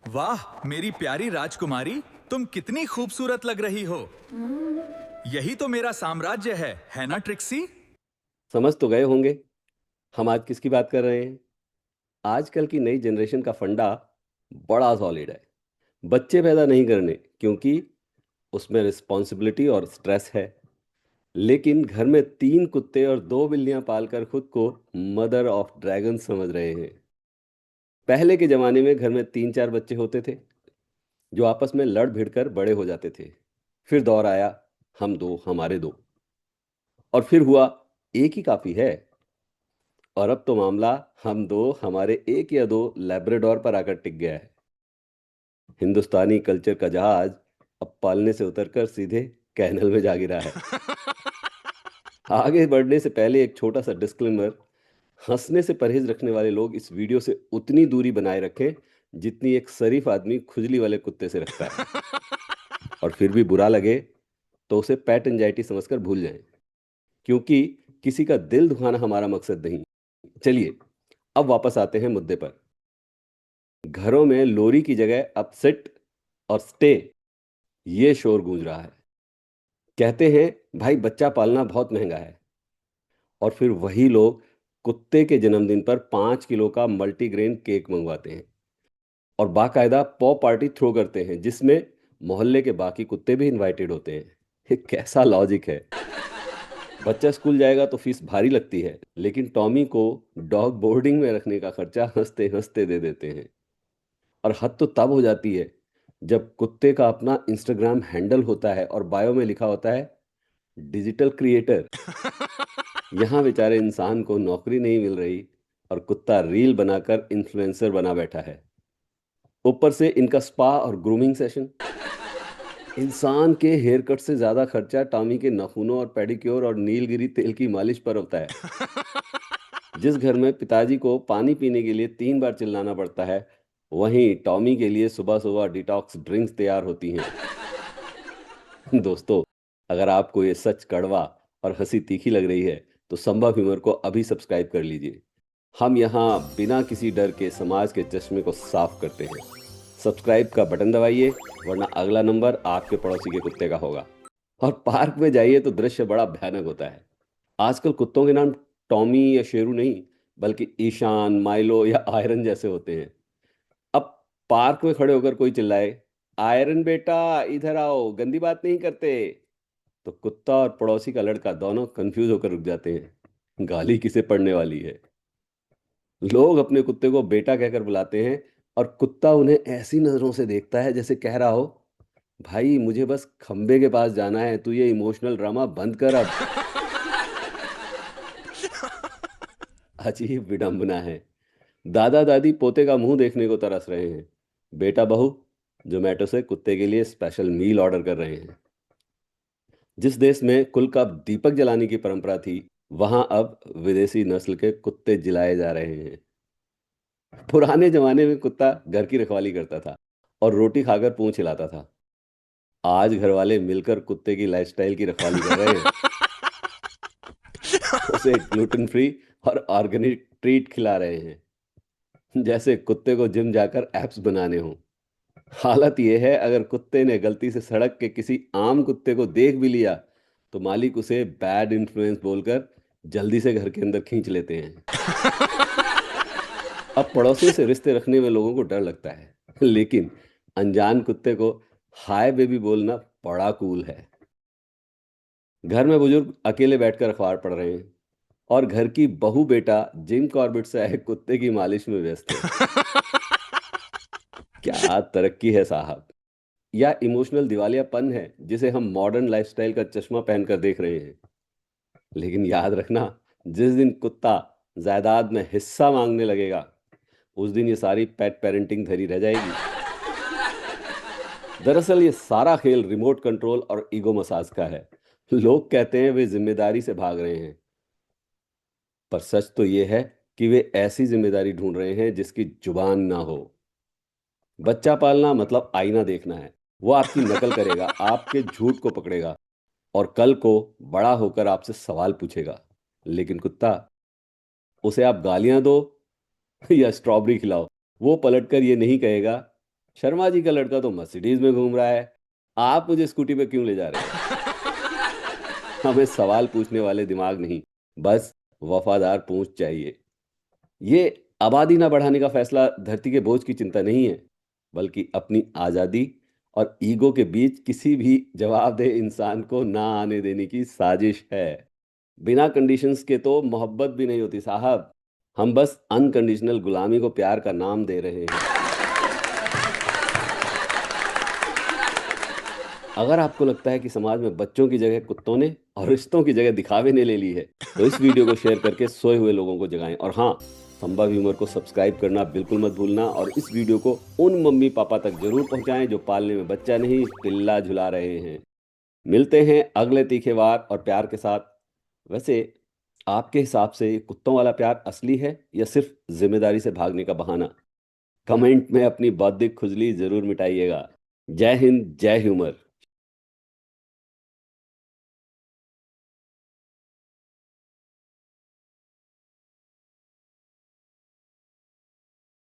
वाह मेरी प्यारी राजकुमारी, तुम कितनी खूबसूरत लग रही हो। यही तो मेरा साम्राज्य है ना ट्रिक्सी? समझ तो गए होंगे हम आज किसकी बात कर रहे हैं। आजकल की नई जनरेशन का फंडा बड़ा सॉलिड है। बच्चे पैदा नहीं करने, क्योंकि उसमें रिस्पॉन्सिबिलिटी और स्ट्रेस है। लेकिन घर में 3 कुत्ते और 2 बिल्लियां पालकर खुद को मदर ऑफ ड्रैगन समझ रहे हैं। पहले के जमाने में घर में 3-4 बच्चे होते थे, जो आपस में लड़ भिड़ कर बड़े हो जाते थे। फिर दौर आया, हम दो हमारे दो, और फिर हुआ एक ही काफी है। और अब तो मामला हम दो हमारे एक या दो लैब्राडोर पर आकर टिक गया है। हिंदुस्तानी कल्चर का जहाज अब पालने से उतरकर सीधे कैनल में जा गिरा है। आगे बढ़ने से पहले एक छोटा सा डिस्क्लेमर। हंसने से परहेज रखने वाले लोग इस वीडियो से उतनी दूरी बनाए रखें जितनी एक शरीफ आदमी खुजली वाले कुत्ते से रखता है। और फिर भी बुरा लगे तो उसे पेट एंजाइटी समझकर भूल जाएं, क्योंकि किसी का दिल दुखाना हमारा मकसद नहीं। चलिए, अब वापस आते हैं मुद्दे पर। घरों में लोरी की जगह अब सिट और स्टे, ये शोर गूंज रहा है। कहते हैं भाई बच्चा पालना बहुत महंगा है, और फिर वही लोग कुत्ते के जन्मदिन पर 5 किलो का मल्टीग्रेन केक मंगवाते हैं और बाकायदा पॉ पार्टी थ्रो करते हैं, जिसमें मोहल्ले के बाकी कुत्ते भी इनवाइटेड होते हैं। ये कैसा लॉजिक है। बच्चा स्कूल जाएगा तो फीस भारी लगती है, लेकिन टॉमी को डॉग बोर्डिंग में रखने का खर्चा हंसते हंसते दे देते हैं। और हद तो तब हो जाती है जब कुत्ते का अपना इंस्टाग्राम हैंडल होता है और बायो में लिखा होता है डिजिटल क्रिएटर। यहाँ बेचारे इंसान को नौकरी नहीं मिल रही और कुत्ता रील बनाकर इन्फ्लुएंसर बना बैठा है। ऊपर से इनका स्पा और ग्रूमिंग सेशन। इंसान के हेयर कट से ज्यादा खर्चा टॉमी के नाखूनों और पेडिक्योर और नीलगिरी तेल की मालिश पर होता है। जिस घर में पिताजी को पानी पीने के लिए 3 बार चिल्लाना पड़ता है, वहीं टॉमी के लिए सुबह सुबह डिटॉक्स ड्रिंक्स तैयार होती हैं। दोस्तों, अगर आपको ये सच कड़वा और हंसी तीखी लग रही है, तो संभव ह्यूमर को अभी सब्सक्राइब कर लीजिए। हम यहाँ बिना किसी डर के समाज के चश्मे को साफ करते हैं। सब्सक्राइब का बटन दबाइए, वरना अगला नंबर आपके पड़ोसी के कुत्ते का होगा। और पार्क में जाइए तो दृश्य बड़ा भयानक होता है। आजकल कुत्तों के नाम टॉमी या शेरू नहीं, बल्कि ईशान, माइलो या आयरन जैसे होते हैं। अब पार्क में खड़े होकर कोई चिल्लाए, आयरन बेटा इधर आओ, गंदी बात नहीं करते, तो कुत्ता और पड़ोसी का लड़का दोनों कंफ्यूज होकर रुक जाते हैं। गाली किसे पड़ने वाली है। लोग अपने कुत्ते को बेटा कहकर बुलाते हैं, और कुत्ता उन्हें ऐसी नजरों से देखता है जैसे कह रहा हो, भाई मुझे बस खंबे के पास जाना है, तू ये इमोशनल ड्रामा बंद कर अब। अजीब विडंबना है। दादा दादी पोते का मुंह देखने को तरस रहे हैं। बेटा बहू जोमेटो से कुत्ते के लिए स्पेशल मील ऑर्डर कर रहे हैं। जिस देश में कुल का दीपक जलाने की परंपरा थी, वहां अब विदेशी नस्ल के कुत्ते जिलाए जा रहे हैं। पुराने जमाने में कुत्ता घर की रखवाली करता था और रोटी खाकर पूंछ हिलाता था। आज घर वाले मिलकर कुत्ते की लाइफस्टाइल की रखवाली कर रहे हैं। उसे ग्लूटेन फ्री और ऑर्गेनिक ट्रीट खिला रहे हैं, जैसे कुत्ते को जिम जाकर एप्स बनाने हों। हालत यह है, अगर कुत्ते ने गलती से सड़क के किसी आम कुत्ते को देख भी लिया, तो मालिक उसे बैड इन्फ्लुएंस बोलकर जल्दी से घर के अंदर खींच लेते हैं। अब पड़ोसियों से रिश्ते रखने में लोगों को डर लगता है, लेकिन अनजान कुत्ते को हाय बेबी बोलना बड़ा कूल है। घर में बुजुर्ग अकेले बैठकर अखबार पढ़ रहे हैं, और घर की बहू बेटा जिम कॉर्बेट से आए कुत्ते की मालिश में व्यस्त है। क्या तरक्की है साहब। या इमोशनल दिवालियापन है, जिसे हम मॉडर्न लाइफस्टाइल का चश्मा पहनकर देख रहे हैं। लेकिन याद रखना, जिस दिन कुत्ता जायदाद में हिस्सा मांगने लगेगा, उस दिन ये सारी पेट पेरेंटिंग धरी रह जाएगी। दरअसल ये सारा खेल रिमोट कंट्रोल और ईगो मसाज का है। लोग कहते हैं वे जिम्मेदारी से भाग रहे हैं, पर सच तो ये है कि वे ऐसी जिम्मेदारी ढूंढ रहे हैं जिसकी जुबान ना हो। बच्चा पालना मतलब आईना देखना है। वो आपकी नकल करेगा, आपके झूठ को पकड़ेगा, और कल को बड़ा होकर आपसे सवाल पूछेगा। लेकिन कुत्ता, उसे आप गालियां दो या स्ट्रॉबेरी खिलाओ, वो पलटकर ये नहीं कहेगा शर्मा जी का लड़का तो मर्सिडीज में घूम रहा है, आप मुझे स्कूटी पे क्यों ले जा रहे हैं? हमें सवाल पूछने वाले दिमाग नहीं, बस वफादार पूंछ चाहिए। ये आबादी ना बढ़ाने का फैसला धरती के बोझ की चिंता नहीं है, बल्कि अपनी आज़ादी और ईगो के बीच किसी भी जवाबदेह इंसान को ना आने देने की साजिश है। बिना कंडीशंस के तो मोहब्बत भी नहीं होती साहब। हम बस अनकंडीशनल गुलामी को प्यार का नाम दे रहे हैं। अगर आपको लगता है कि समाज में बच्चों की जगह कुत्तों ने और रिश्तों की जगह दिखावे ने ले ली है, तो इस वीडियो को शेयर करके सोए हुए लोगों को जगाएं। और हाँ, संभव ह्यूमर को सब्सक्राइब करना बिल्कुल मत भूलना, और इस वीडियो को उन मम्मी पापा तक जरूर पहुंचाएं जो पालने में बच्चा नहीं पिल्ला झुला रहे हैं। मिलते हैं अगले तीखे वार और प्यार के साथ। वैसे आपके हिसाब से ये कुत्तों वाला प्यार असली है या सिर्फ जिम्मेदारी से भागने का बहाना? कमेंट में अपनी बौद्धिक खुजली जरूर मिटाइएगा। जय हिंद, जय ह्यूमर।